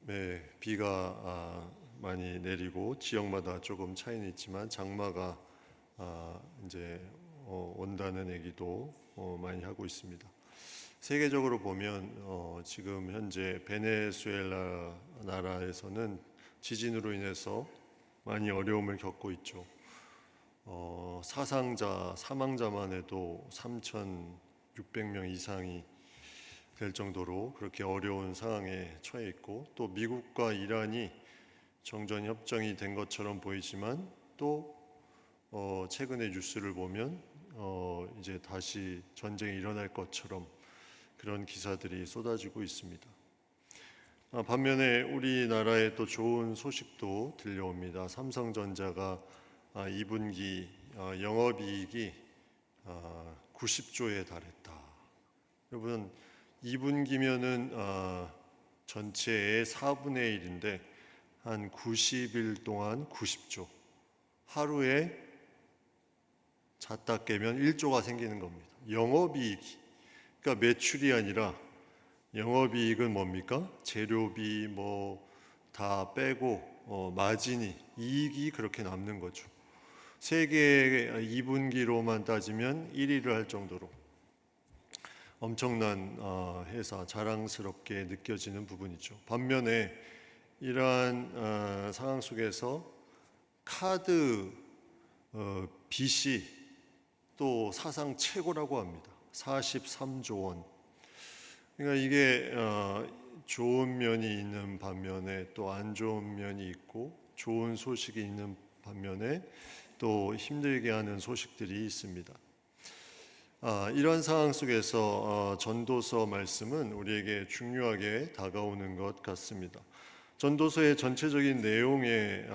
네, 비가 많이 내리고 지역마다 조금 차이는 있지만 장마가 이제 온다는 얘기도 많이 하고 있습니다. 세계적으로 보면 지금 현재 베네수엘라 나라에서는 지진으로 인해서 많이 어려움을 겪고 있죠. 사망자만 해도 3,600명 이상이 될 정도로 그렇게 어려운 상황에 처해 있고, 또 미국과 이란이 정전 협정이 된 것처럼 보이지만 또 최근의 뉴스를 보면 이제 다시 전쟁이 일어날 것처럼 그런 기사들이 쏟아지고 있습니다. 반면에 우리나라에 또 좋은 소식도 들려옵니다. 삼성전자가 2분기 영업이익이 90조에 달했다. 여러분, 2분기면은 전체의 4분의 1인데 한 90일 동안 90조, 하루에 잤다 깨면 1조가 생기는 겁니다. 영업이익이, 그러니까 매출이 아니라 영업이익은 뭡니까? 재료비 뭐 다 빼고 마진이, 이익이 그렇게 남는 거죠. 세계 2분기로만 따지면 1위를 할 정도로 엄청난 회사, 자랑스럽게 느껴지는 부분이죠. 반면에 이러한 상황 속에서 카드 빚이 또 사상 최고라고 합니다. 43조 원. 그러니까 이게 좋은 면이 있는 반면에 또 안 좋은 면이 있고, 좋은 소식이 있는 반면에 또 힘들게 하는 소식들이 있습니다. 이런 상황 속에서 전도서 말씀은 우리에게 중요하게 다가오는 것 같습니다. 전도서의 전체적인 내용의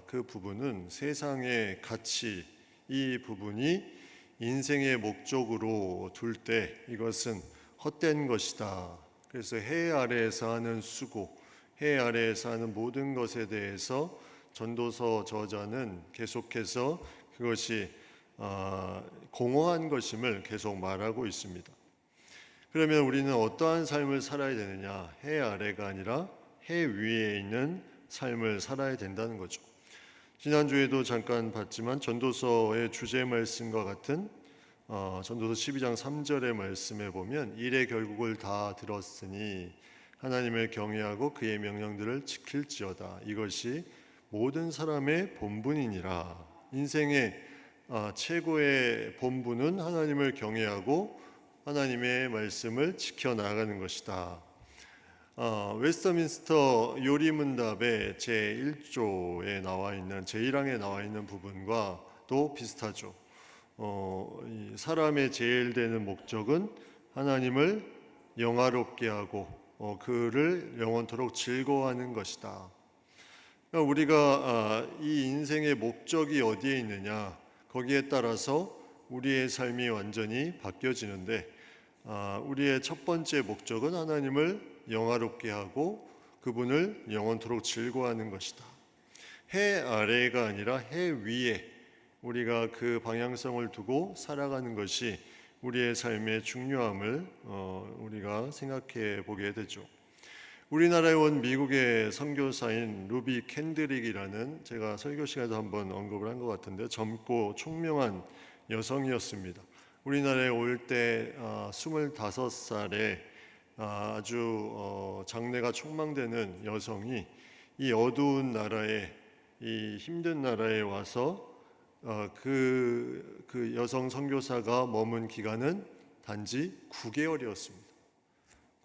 그 부분은 세상의 가치, 이 부분이 인생의 목적으로 둘 때 이것은 헛된 것이다. 그래서 해 아래에서 하는 수고, 해 아래에서 하는 모든 것에 대해서 전도서 저자는 계속해서 그것이 공허한 것임을 계속 말하고 있습니다. 그러면 우리는 어떠한 삶을 살아야 되느냐? 해 아래가 아니라 해 위에 있는 삶을 살아야 된다는 거죠. 지난주에도 잠깐 봤지만 전도서의 주제 말씀과 같은 전도서 12장 3절의 말씀에 보면, 일의 결국을 다 들었으니 하나님을 경외하고 그의 명령들을 지킬지어다. 이것이 모든 사람의 본분이니라. 인생의 최고의 본분은 하나님을 경외하고 하나님의 말씀을 지켜나가는 것이다. 웨스터민스터 요리문답의 제1조에 나와 있는, 제1항에 나와 있는 부분과 또 비슷하죠. 사람의 제일 되는 목적은 하나님을 영화롭게 하고 그를 영원토록 즐거워하는 것이다. 그러니까 우리가 이 인생의 목적이 어디에 있느냐, 거기에 따라서 우리의 삶이 완전히 바뀌어지는데, 우리의 첫 번째 목적은 하나님을 영화롭게 하고 그분을 영원토록 즐거워하는 것이다. 해 아래가 아니라 해 위에 우리가 그 방향성을 두고 살아가는 것이 우리의 삶의 중요함을 우리가 생각해 보게 되죠. 우리나라에 온 미국의 선교사인 루비 캔드릭이라는, 제가 설교 시간에도 한번 언급을 한 것 같은데, 젊고 총명한 여성이었습니다. 우리나라에 올 때 25살에 아주 장래가 촉망되는 여성이 이 어두운 나라에, 이 힘든 나라에 와서 그 여성 선교사가 머문 기간은 단지 9개월이었습니다.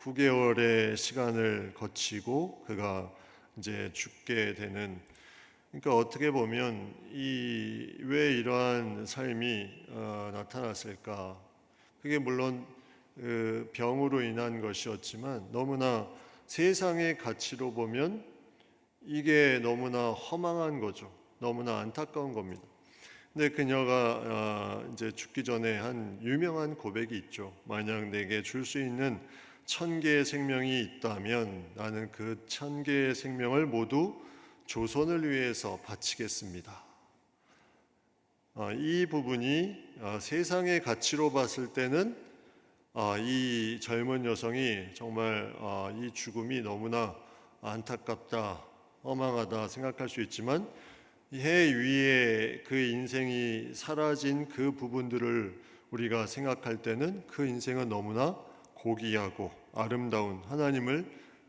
9개월의 시간을 거치고 그가 이제 죽게 되는, 그러니까 어떻게 보면 왜 이러한 삶이 나타났을까? 그게 물론 병으로 인한 것이었지만 너무나 세상의 가치로 보면 이게 너무나 허망한 거죠. 너무나 안타까운 겁니다. 근데 그녀가 이제 죽기 전에 한 유명한 고백이 있죠. 만약 내게 줄 수 있는 1000개의 생명이 있다면 나는 그 1000개의 생명을 모두 조선을 위해서 바치겠습니다. 이 부분이 세상의 가치로 봤을 때는 이 젊은 여성이 정말 이 죽음이 너무나 안타깝다, 허망하다 생각할 수 있지만 해 위에 그 인생이 사라진 그 부분들을 우리가 생각할 때는 그 인생은 너무나 고귀하고 아름다운 하나님을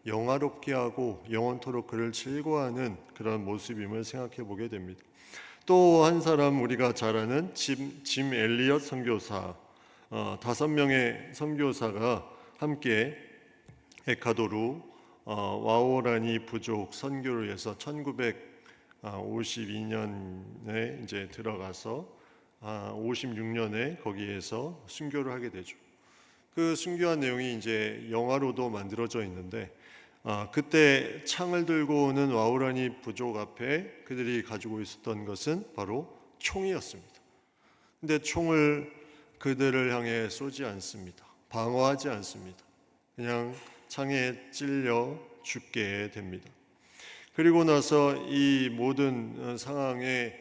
영화롭게 하고 영원토록 그를 즐거워하는 그런 모습임을 생각해 보게 됩니다. 또 한 사람 우리가 잘 아는 짐 엘리엇 선교사, 5명의 선교사가 함께 에콰도르 와오라니 부족 선교를 위해서 1952년에 이제 들어가서 56년에 거기에서 순교를 하게 되죠. 그 순교한 내용이 이제 영화로도 만들어져 있는데 그때 창을 들고 오는 와오라니 부족 앞에 그들이 가지고 있었던 것은 바로 총이었습니다. 근데 총을 그들을 향해 쏘지 않습니다. 방어하지 않습니다. 그냥 창에 찔려 죽게 됩니다. 그리고 나서 이 모든 상황에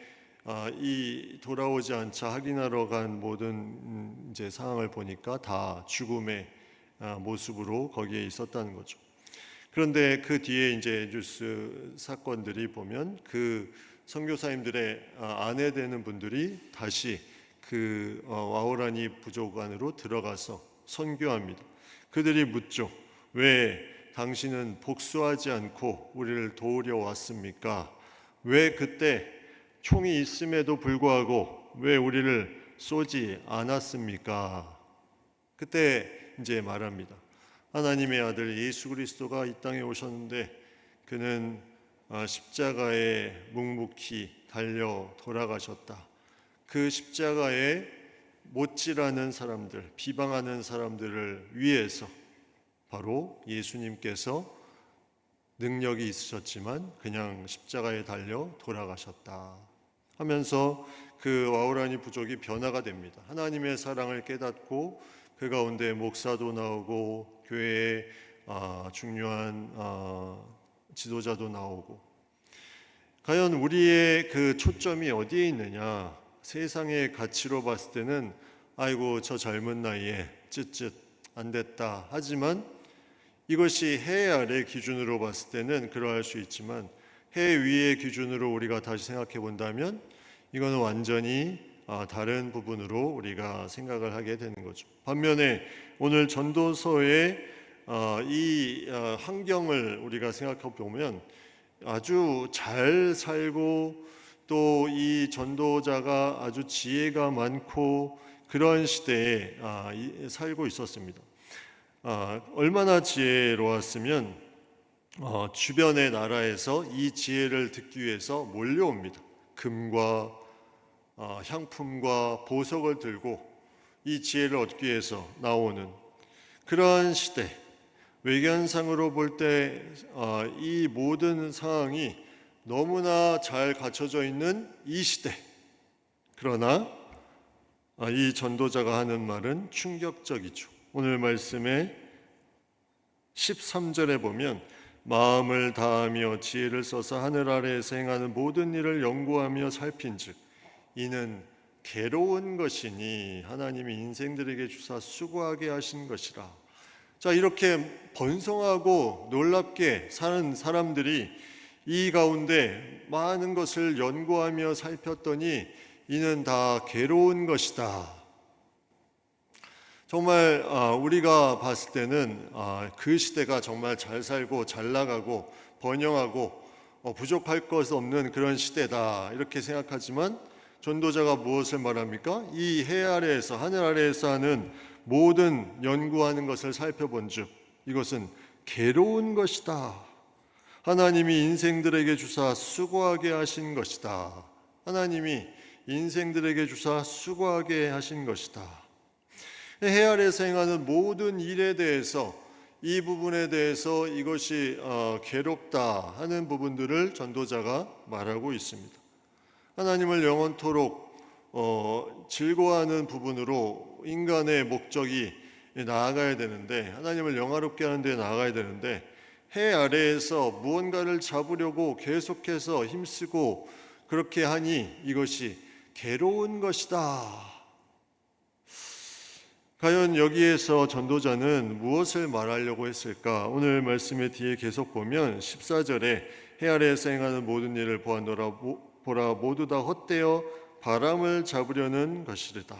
이 돌아오지 않자 확인하러 간 모든 이제 상황을 보니까 다 죽음의 모습으로 거기에 있었다는 거죠. 그런데 그 뒤에 이제 뉴스 사건들이 보면 그 선교사님들의 아내 되는 분들이 다시 그 와오라니 부족 안으로 들어가서 선교합니다. 그들이 묻죠. 왜 당신은 복수하지 않고 우리를 도우려 왔습니까? 왜 그때 총이 있음에도 불구하고 왜 우리를 쏘지 않았습니까? 그때 이제 말합니다. 하나님의 아들 예수 그리스도가 이 땅에 오셨는데 그는 십자가에 묵묵히 달려 돌아가셨다. 그 십자가에 못질하는 사람들, 비방하는 사람들을 위해서 바로 예수님께서 능력이 있으셨지만 그냥 십자가에 달려 돌아가셨다 하면서 그 와우라니 부족이 변화가 됩니다. 하나님의 사랑을 깨닫고 그 가운데 목사도 나오고 교회의 중요한 지도자도 나오고. 과연 우리의 그 초점이 어디에 있느냐? 세상의 가치로 봤을 때는 아이고 저 젊은 나이에 쯧쯧 안 됐다 하지만 이것이 해 아래 기준으로 봤을 때는 그러할 수 있지만 해 위의 기준으로 우리가 다시 생각해 본다면 이거는 완전히 다른 부분으로 우리가 생각을 하게 되는 거죠. 반면에 오늘 전도서의 이 환경을 우리가 생각해 보면 아주 잘 살고 또 이 전도자가 아주 지혜가 많고 그런 시대에 살고 있었습니다. 얼마나 지혜로웠으면 주변의 나라에서 이 지혜를 듣기 위해서 몰려옵니다. 금과 향품과 보석을 들고 이 지혜를 얻기 위해서 나오는 그러한 시대. 외견상으로 볼 때 이 모든 상황이 너무나 잘 갖춰져 있는 이 시대. 그러나 이 전도자가 하는 말은 충격적이죠. 오늘 말씀에 13절에 보면 마음을 다하며 지혜를 써서 하늘 아래에서 행하는 모든 일을 연구하며 살핀즉 이는 괴로운 것이니 하나님이 인생들에게 주사 수고하게 하신 것이라. 자, 이렇게 번성하고 놀랍게 사는 사람들이 이 가운데 많은 것을 연구하며 살폈더니 이는 다 괴로운 것이다. 정말 우리가 봤을 때는 그 시대가 정말 잘 살고 잘 나가고 번영하고 부족할 것 없는 그런 시대다 이렇게 생각하지만 전도자가 무엇을 말합니까? 이 해 아래에서 하늘 아래에서 하는 모든 연구하는 것을 살펴본즉 이것은 괴로운 것이다. 하나님이 인생들에게 주사 수고하게 하신 것이다. 하나님이 인생들에게 주사 수고하게 하신 것이다. 해 아래에서 행하는 모든 일에 대해서 이 부분에 대해서 이것이 괴롭다 하는 부분들을 전도자가 말하고 있습니다. 하나님을 영원토록 즐거워하는 부분으로 인간의 목적이 나아가야 되는데 하나님을 영화롭게 하는 데 나아가야 되는데 해 아래에서 무언가를 잡으려고 계속해서 힘쓰고 그렇게 하니 이것이 괴로운 것이다. 과연 여기에서 전도자는 무엇을 말하려고 했을까? 오늘 말씀의 뒤에 계속 보면 14절에 해 아래에서 행하는 모든 일을 보아노라 보라 모두 다 헛되어 바람을 잡으려는 것이리다.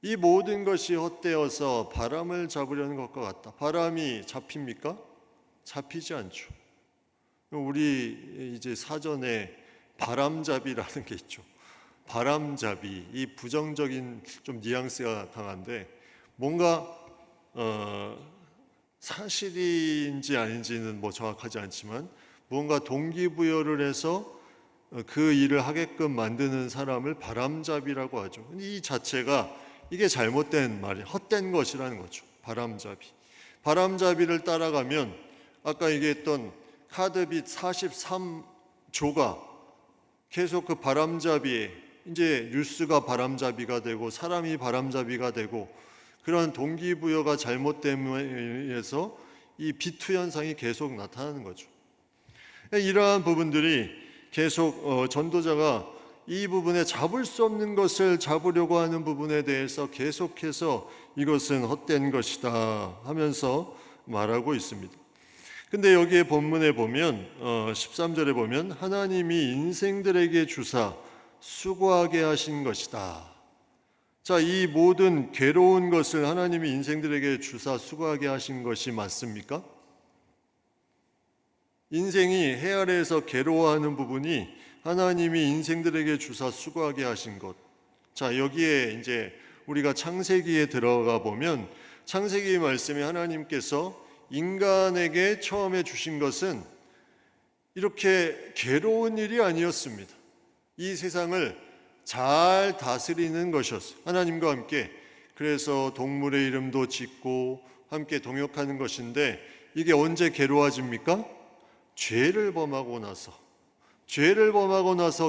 이 모든 것이 헛되어서 바람을 잡으려는 것과 같다. 바람이 잡힙니까? 잡히지 않죠. 우리 이제 사전에 바람잡이라는 게 있죠. 바람잡이, 이 부정적인 좀 뉘앙스가 강한데 뭔가 사실인지 아닌지는 뭐 정확하지 않지만 뭔가 동기부여를 해서 그 일을 하게끔 만드는 사람을 바람잡이라고 하죠. 이 자체가 이게 잘못된 말이 헛된 것이라는 거죠. 바람잡이. 바람잡이를 따라가면 아까 얘기했던 카드빗 43조가 계속 그 바람잡이에 이제 뉴스가 바람잡이가 되고 사람이 바람잡이가 되고 그런 동기부여가 잘못됨에서 이 비투 현상이 계속 나타나는 거죠. 이러한 부분들이 계속 전도자가 이 부분에 잡을 수 없는 것을 잡으려고 하는 부분에 대해서 계속해서 이것은 헛된 것이다 하면서 말하고 있습니다. 근데 여기에 본문에 보면 13절에 보면 하나님이 인생들에게 주사 수고하게 하신 것이다. 자, 이 모든 괴로운 것을 하나님이 인생들에게 주사 수고하게 하신 것이 맞습니까? 인생이 해 아래에서 괴로워하는 부분이 하나님이 인생들에게 주사 수고하게 하신 것. 자, 여기에 이제 우리가 창세기에 들어가 보면 창세기 말씀에 하나님께서 인간에게 처음에 주신 것은 이렇게 괴로운 일이 아니었습니다. 이 세상을 잘 다스리는 것이었어요. 하나님과 함께. 그래서 동물의 이름도 짓고 함께 동역하는 것인데 이게 언제 괴로워집니까? 죄를 범하고 나서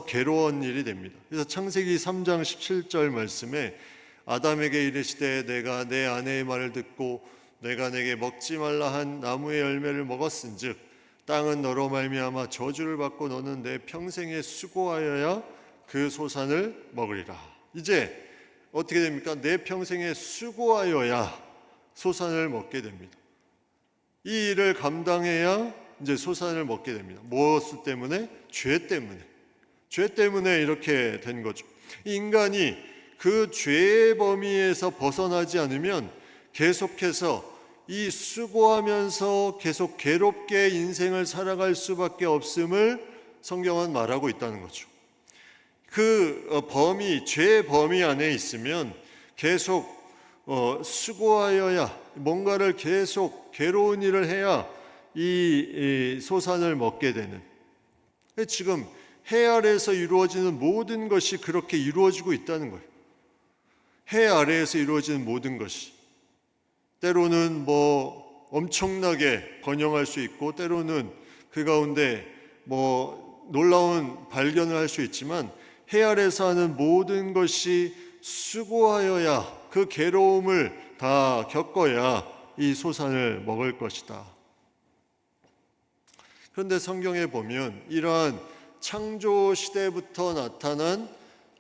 괴로운 일이 됩니다. 그래서 창세기 3장 17절 말씀에 아담에게 이르시되 내가 내 아내의 말을 듣고 내가 내게 먹지 말라 한 나무의 열매를 먹었은즉 땅은 너로 말미암아 저주를 받고 너는 내 평생에 수고하여야 그 소산을 먹으리라. 이제 어떻게 됩니까? 내 평생에 수고하여야 소산을 먹게 됩니다. 이 일을 감당해야 이제 소산을 먹게 됩니다. 무엇 때문에? 죄 때문에 이렇게 된 거죠. 인간이 그 죄의 범위에서 벗어나지 않으면 계속해서 이 수고하면서 계속 괴롭게 인생을 살아갈 수밖에 없음을 성경은 말하고 있다는 거죠. 그 범위, 죄의 범위 안에 있으면 계속 수고하여야 뭔가를 계속 괴로운 일을 해야 이 소산을 먹게 되는. 지금 해 아래에서 이루어지는 모든 것이 그렇게 이루어지고 있다는 거예요. 해 아래에서 이루어지는 모든 것이. 때로는 뭐 엄청나게 번영할 수 있고 때로는 그 가운데 뭐 놀라운 발견을 할 수 있지만 해 아래에서 하는 모든 것이 수고하여야 그 괴로움을 다 겪어야 이 소산을 먹을 것이다. 그런데 성경에 보면 이러한 창조 시대부터 나타난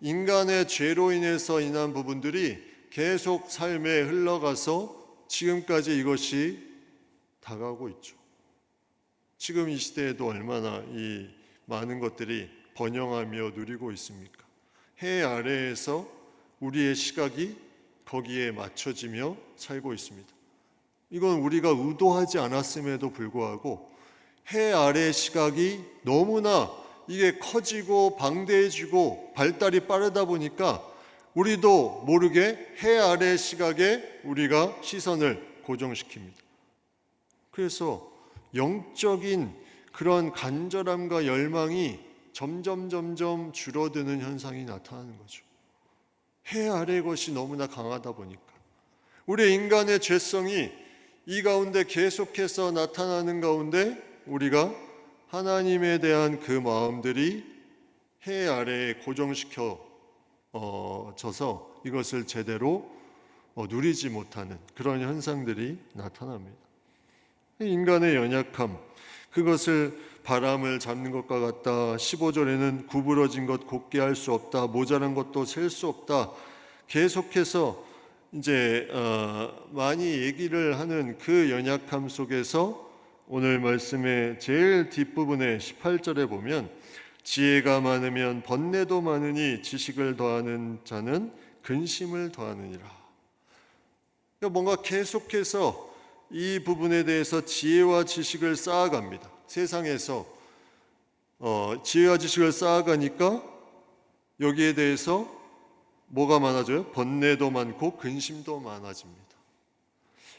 인간의 죄로 인해서 인한 부분들이 계속 삶에 흘러가서 지금까지 이것이 다가오고 있죠. 지금 이 시대에도 얼마나 이 많은 것들이 번영하며 누리고 있습니까? 해 아래에서 우리의 시각이 거기에 맞춰지며 살고 있습니다. 이건 우리가 의도하지 않았음에도 불구하고 해 아래 시각이 너무나 이게 커지고 방대해지고 발달이 빠르다 보니까 우리도 모르게 해 아래 시각에 우리가 시선을 고정시킵니다. 그래서 영적인 그런 간절함과 열망이 점점 줄어드는 현상이 나타나는 거죠. 해 아래 것이 너무나 강하다 보니까 우리 인간의 죄성이 이 가운데 계속해서 나타나는 가운데 우리가 하나님에 대한 그 마음들이 해 아래에 고정시켜져서 이것을 제대로 누리지 못하는 그런 현상들이 나타납니다. 인간의 연약함, 그것을 바람을 잡는 것과 같다. 15절에는 구부러진 것 곱게 할 수 없다. 모자란 것도 셀 수 없다. 계속해서 이제 많이 얘기를 하는 그 연약함 속에서 오늘 말씀의 제일 뒷부분에 18절에 보면 지혜가 많으면 번뇌도 많으니 지식을 더하는 자는 근심을 더하느니라. 그러니까 뭔가 계속해서 이 부분에 대해서 지혜와 지식을 쌓아갑니다. 세상에서 지혜와 지식을 쌓아가니까 여기에 대해서 뭐가 많아져요? 번뇌도 많고 근심도 많아집니다.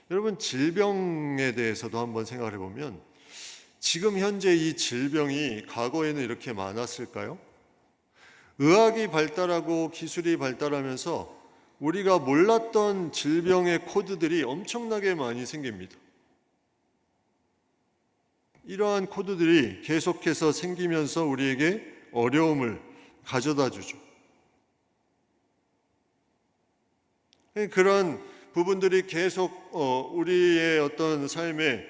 여러분, 질병에 대해서도 한번 생각해 보면 지금 현재 이 질병이 과거에는 이렇게 많았을까요? 의학이 발달하고 기술이 발달하면서 우리가 몰랐던 질병의 코드들이 엄청나게 많이 생깁니다. 이러한 코드들이 계속해서 생기면서 우리에게 어려움을 가져다 주죠. 그런 부분들이 계속 우리의 어떤 삶에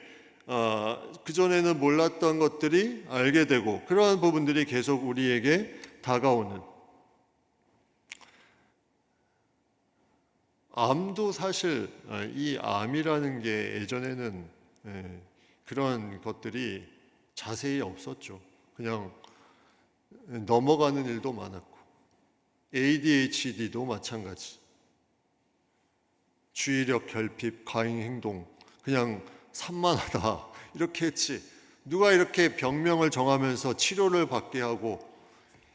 그전에는 몰랐던 것들이 알게 되고 그러한 부분들이 계속 우리에게 다가오는, 암도 사실 이 암이라는 게 예전에는 그런 것들이 자세히 없었죠. 그냥 넘어가는 일도 많았고 ADHD도 마찬가지. 주의력 결핍, 과잉 행동, 그냥 산만하다 이렇게 했지 누가 이렇게 병명을 정하면서 치료를 받게 하고,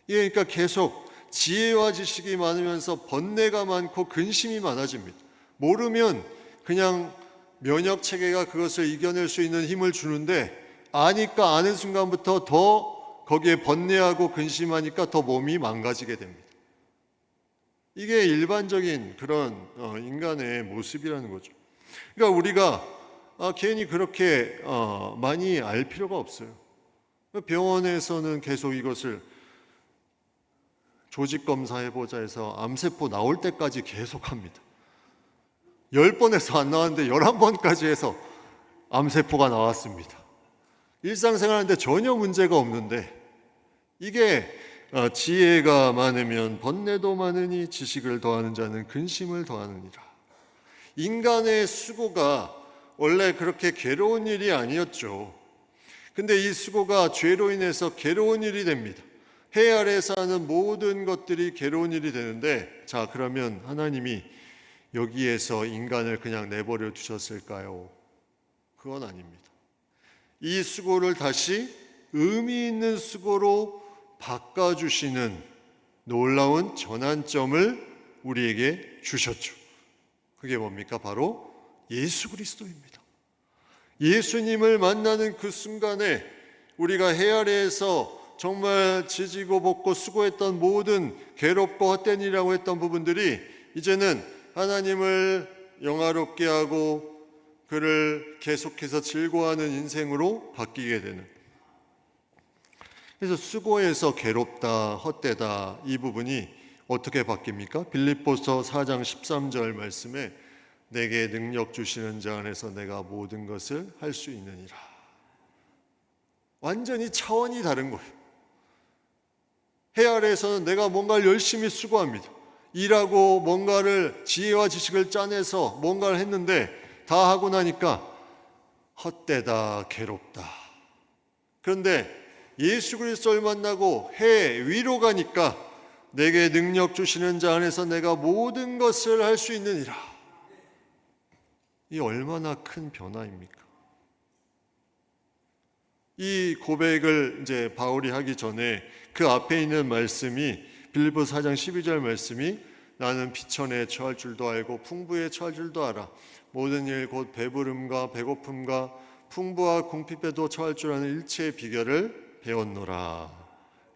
그러니까 계속 지혜와 지식이 많으면서 번뇌가 많고 근심이 많아집니다. 모르면 그냥 면역 체계가 그것을 이겨낼 수 있는 힘을 주는데 아니까 아는 순간부터 더 거기에 번뇌하고 근심하니까 더 몸이 망가지게 됩니다. 이게 일반적인 그런 인간의 모습이라는 거죠. 그러니까 우리가 괜히 그렇게 많이 알 필요가 없어요. 병원에서는 계속 이것을 조직 검사해보자 해서 암세포 나올 때까지 계속합니다. 10번에서 안 나왔는데 11번까지 해서 암세포가 나왔습니다. 일상생활하는데 전혀 문제가 없는데, 이게 지혜가 많으면 번뇌도 많으니 지식을 더하는 자는 근심을 더하느니라. 인간의 수고가 원래 그렇게 괴로운 일이 아니었죠. 근데 이 수고가 죄로 인해서 괴로운 일이 됩니다. 해 아래에서 하는 모든 것들이 괴로운 일이 되는데, 자, 그러면 하나님이 여기에서 인간을 그냥 내버려 두셨을까요? 그건 아닙니다. 이 수고를 다시 의미 있는 수고로 바꿔주시는 놀라운 전환점을 우리에게 주셨죠. 그게 뭡니까? 바로 예수 그리스도입니다. 예수님을 만나는 그 순간에 우리가 해 아래에서 정말 지지고 볶고 수고했던 모든 괴롭고 헛된 일이라고 했던 부분들이 이제는 하나님을 영화롭게 하고 그를 계속해서 즐거워하는 인생으로 바뀌게 되는, 그래서 수고해서 괴롭다, 헛되다 이 부분이 어떻게 바뀝니까? 빌립보서 4장 13절 말씀에 내게 능력 주시는 자 안에서 내가 모든 것을 할 수 있느니라. 완전히 차원이 다른 거예요. 해 아래에서는 내가 뭔가를 열심히 수고합니다. 일하고 뭔가를 지혜와 지식을 짜내서 뭔가를 했는데 다 하고 나니까 헛되다, 괴롭다. 그런데 예수 그리스도를 만나고 해 위로 가니까 내게 능력 주시는 자 안에서 내가 모든 것을 할 수 있느니라. 이 얼마나 큰 변화입니까? 이 고백을 이제 바울이 하기 전에 그 앞에 있는 말씀이 빌립보서 4장 12절 말씀이 나는 비천에 처할 줄도 알고 풍부에 처할 줄도 알아. 모든 일 곧 배부름과 배고픔과 풍부와 궁핍에도 처할 줄 아는 일체의 비결을 배웠노라.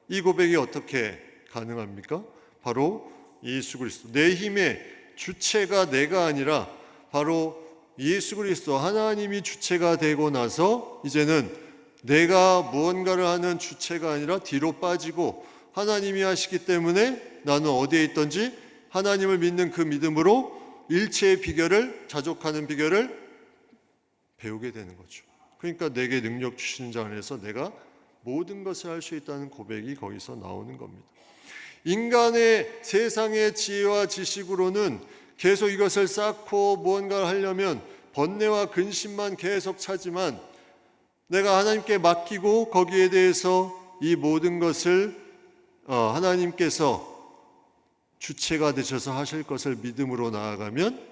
이 고백이 어떻게 가능합니까? 바로 예수 그리스도. 내 힘의 주체가 내가 아니라 바로 예수 그리스도 하나님이 주체가 되고 나서 이제는 내가 무언가를 하는 주체가 아니라 뒤로 빠지고 하나님이 하시기 때문에 나는 어디에 있든지 하나님을 믿는 그 믿음으로 일체의 비결을, 자족하는 비결을 배우게 되는 거죠. 그러니까 내게 능력 주시는 자 안에서 내가 모든 것을 할 수 있다는 고백이 거기서 나오는 겁니다. 인간의 세상의 지혜와 지식으로는 계속 이것을 쌓고 무언가를 하려면 번뇌와 근심만 계속 차지만 내가 하나님께 맡기고 거기에 대해서 이 모든 것을 하나님께서 주체가 되셔서 하실 것을 믿음으로 나아가면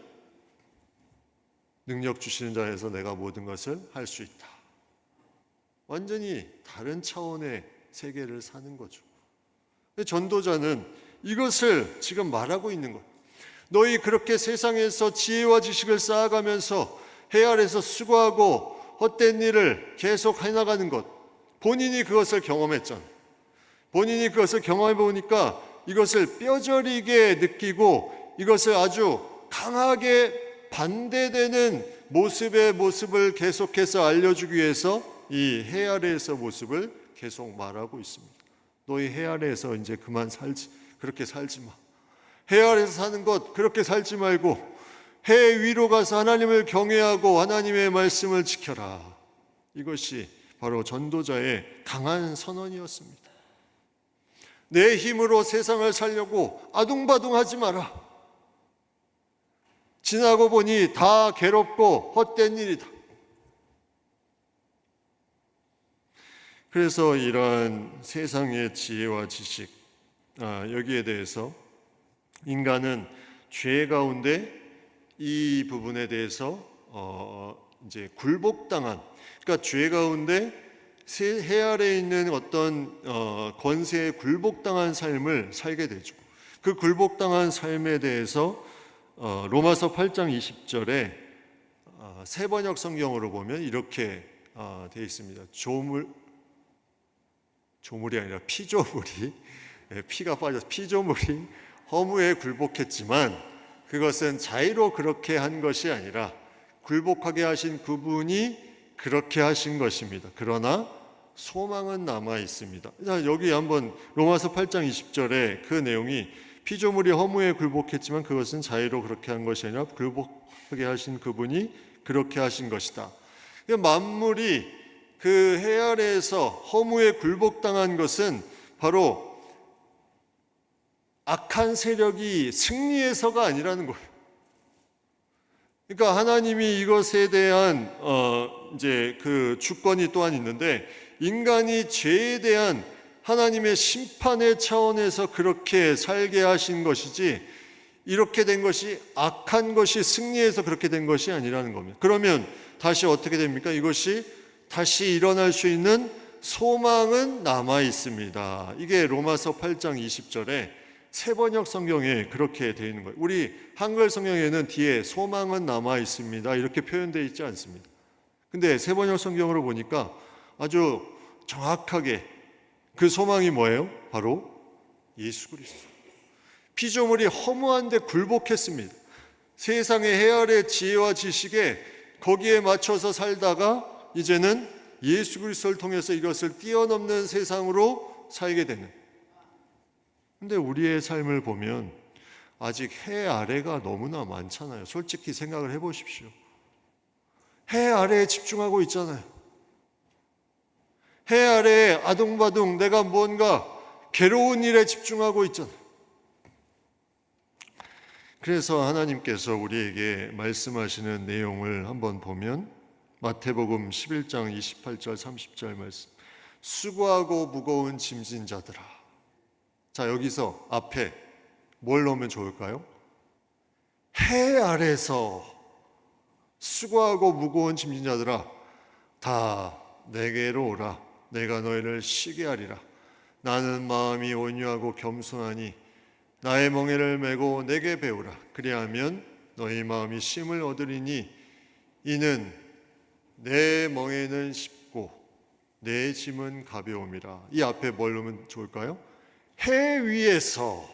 능력 주시는 자에서 내가 모든 것을 할 수 있다. 완전히 다른 차원의 세계를 사는 거죠. 전도자는 이것을 지금 말하고 있는 거예요. 너희 그렇게 세상에서 지혜와 지식을 쌓아가면서 해 아래서 수고하고 헛된 일을 계속 해나가는 것, 본인이 그것을 경험했잖아요. 본인이 그것을 경험해 보니까 이것을 뼈저리게 느끼고 이것을 아주 강하게 반대되는 모습을 계속해서 알려주기 위해서 이 해 아래에서 모습을 계속 말하고 있습니다. 너희 해 아래에서 이제 그렇게 살지 마. 해 아래에서 사는 것 그렇게 살지 말고 해 위로 가서 하나님을 경외하고 하나님의 말씀을 지켜라. 이것이 바로 전도자의 강한 선언이었습니다. 내 힘으로 세상을 살려고 아둥바둥하지 마라. 지나고 보니 다 괴롭고 헛된 일이다. 그래서 이러한 세상의 지혜와 지식, 여기에 대해서 인간은 죄 가운데 이 부분에 대해서 이제 굴복당한, 그러니까 죄 가운데 해 아래에 있는 어떤 권세에 굴복당한 삶을 살게 되죠. 그 굴복당한 삶에 대해서 로마서 8장 20절에 새 번역 성경으로 보면 이렇게 되어 있습니다. 조물이 아니라 피조물이, 피가 빠져서 피조물이 허무에 굴복했지만 그것은 자의로 그렇게 한 것이 아니라 굴복하게 하신 그분이 그렇게 하신 것입니다. 그러나 소망은 남아 있습니다. 여기 한번 로마서 8장 20절에 그 내용이 피조물이 허무에 굴복했지만 그것은 자의로 그렇게 한 것이 아니라 굴복하게 하신 그분이 그렇게 하신 것이다. 만물이 그 해 아래에서 허무에 굴복당한 것은 바로 악한 세력이 승리해서가 아니라는 거예요. 그러니까 하나님이 이것에 대한 이제 그 주권이 또한 있는데 인간이 죄에 대한 하나님의 심판의 차원에서 그렇게 살게 하신 것이지 이렇게 된 것이 악한 것이 승리해서 그렇게 된 것이 아니라는 겁니다. 그러면 다시 어떻게 됩니까? 이것이 다시 일어날 수 있는 소망은 남아 있습니다. 이게 로마서 8장 20절에 새 번역 성경에 그렇게 되어 있는 거예요. 우리 한글 성경에는 뒤에 소망은 남아 있습니다 이렇게 표현되어 있지 않습니다. 근데 새 번역 성경으로 보니까 아주 정확하게 그 소망이 뭐예요? 바로 예수 그리스도. 피조물이 허무한데 굴복했습니다. 세상의 해 아래 지혜와 지식에 거기에 맞춰서 살다가 이제는 예수 그리스도를 통해서 이것을 뛰어넘는 세상으로 살게 되는. 근데 우리의 삶을 보면 아직 해 아래가 너무나 많잖아요. 솔직히 생각을 해보십시오. 해 아래에 집중하고 있잖아요. 해 아래에 아둥바둥 내가 뭔가 괴로운 일에 집중하고 있잖아요. 그래서 하나님께서 우리에게 말씀하시는 내용을 한번 보면 마태복음 11장 28절 30절 말씀, 수고하고 무거운 짐진 자들아. 자, 여기서 앞에 뭘 넣으면 좋을까요? 해 아래서 수고하고 무거운 짐진 자들아 다 내게로 오라. 내가 너희를 쉬게 하리라. 나는 마음이 온유하고 겸손하니 나의 멍에를 메고 내게 배우라. 그리하면 너희 마음이 쉼을 얻으리니 이는 내 멍에는 쉽고 내 짐은 가벼움이라. 이 앞에 뭘 넣으면 좋을까요? 해 위에서,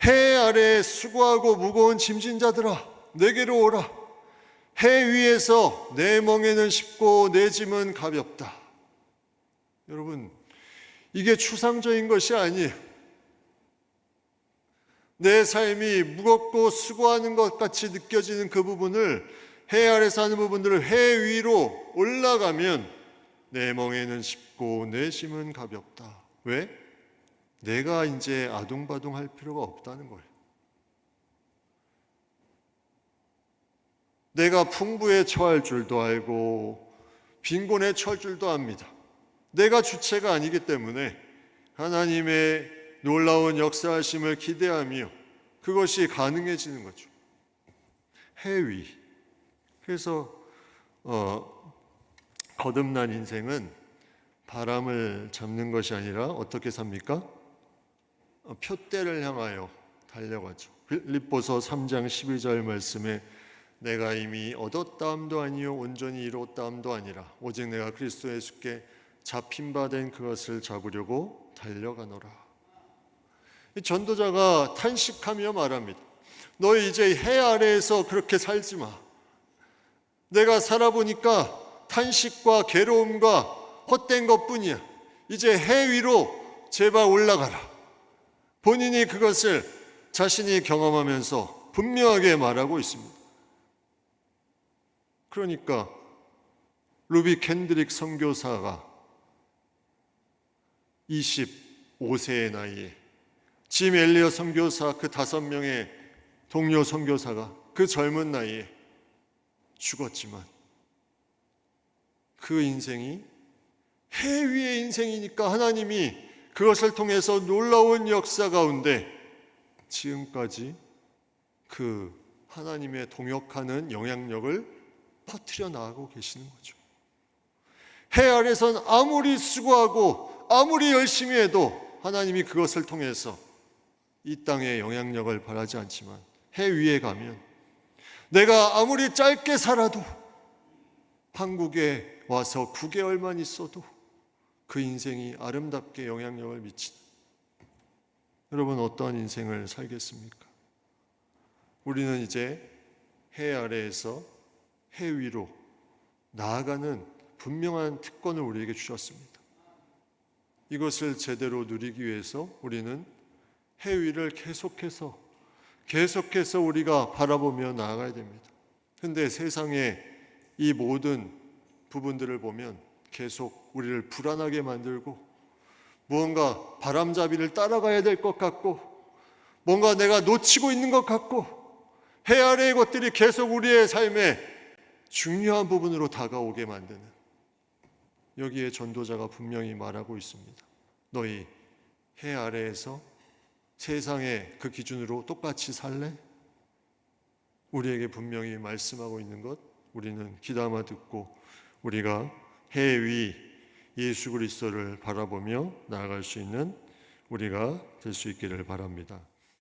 해 아래 수고하고 무거운 짐진 자들아 내게로 오라. 해 위에서 내 멍에는 쉽고 내 짐은 가볍다. 여러분, 이게 추상적인 것이 아니에요. 내 삶이 무겁고 수고하는 것 같이 느껴지는 그 부분을, 해 아래서 하는 부분들을 해 위로 올라가면 내 멍에는 쉽고 내 짐은 가볍다. 왜? 내가 이제 아둥바둥 할 필요가 없다는 거예요. 내가 풍부에 처할 줄도 알고 빈곤에 처할 줄도 압니다. 내가 주체가 아니기 때문에 하나님의 놀라운 역사하심을 기대하며 그것이 가능해지는 거죠. 해위. 그래서 거듭난 인생은 바람을 잡는 것이 아니라 어떻게 삽니까? 표대를 향하여 달려가죠. 빌립보서 3장 12절 말씀에 내가 이미 얻었다함도 아니요 온전히 이루었다함도 아니라 오직 내가 그리스도 예수께 잡힌 바 된 그것을 잡으려고 달려가노라. 이 전도자가 탄식하며 말합니다. 너희 이제 해 아래에서 그렇게 살지 마. 내가 살아보니까 탄식과 괴로움과 헛된 것뿐이야. 이제 해 위로 제발 올라가라. 본인이 그것을 자신이 경험하면서 분명하게 말하고 있습니다. 그러니까 루비 캔드릭 선교사가 25세의 나이에 짐 엘리어 선교사 그 5명의 동료 선교사가 그 젊은 나이에 죽었지만 그 인생이 해 위의 인생이니까 하나님이 그것을 통해서 놀라운 역사 가운데 지금까지 그 하나님의 동역하는 영향력을 퍼뜨려 나가고 계시는 거죠. 해 아래선 아무리 수고하고 아무리 열심히 해도 하나님이 그것을 통해서 이 땅에 영향력을 발하지 않지만 해 위에 가면 내가 아무리 짧게 살아도 한국에 와서 9개월만 있어도 그 인생이 아름답게 영향력을 미치는, 여러분 어떠한 인생을 살겠습니까? 우리는 이제 해 아래에서 해 위로 나아가는 분명한 특권을 우리에게 주셨습니다. 이것을 제대로 누리기 위해서 우리는 해 위를 계속해서 우리가 바라보며 나아가야 됩니다. 그런데 세상의 이 모든 부분들을 보면 계속 우리를 불안하게 만들고 무언가 바람잡이를 따라가야 될 것 같고 뭔가 내가 놓치고 있는 것 같고 해 아래의 것들이 계속 우리의 삶에 중요한 부분으로 다가오게 만드는, 여기에 전도자가 분명히 말하고 있습니다. 너희 해 아래에서 세상의 그 기준으로 똑같이 살래? 우리에게 분명히 말씀하고 있는 것 우리는 귀담아 듣고 우리가 해 위 예수 그리스도를 바라보며 나아갈 수 있는 우리가 될 수 있기를 바랍니다.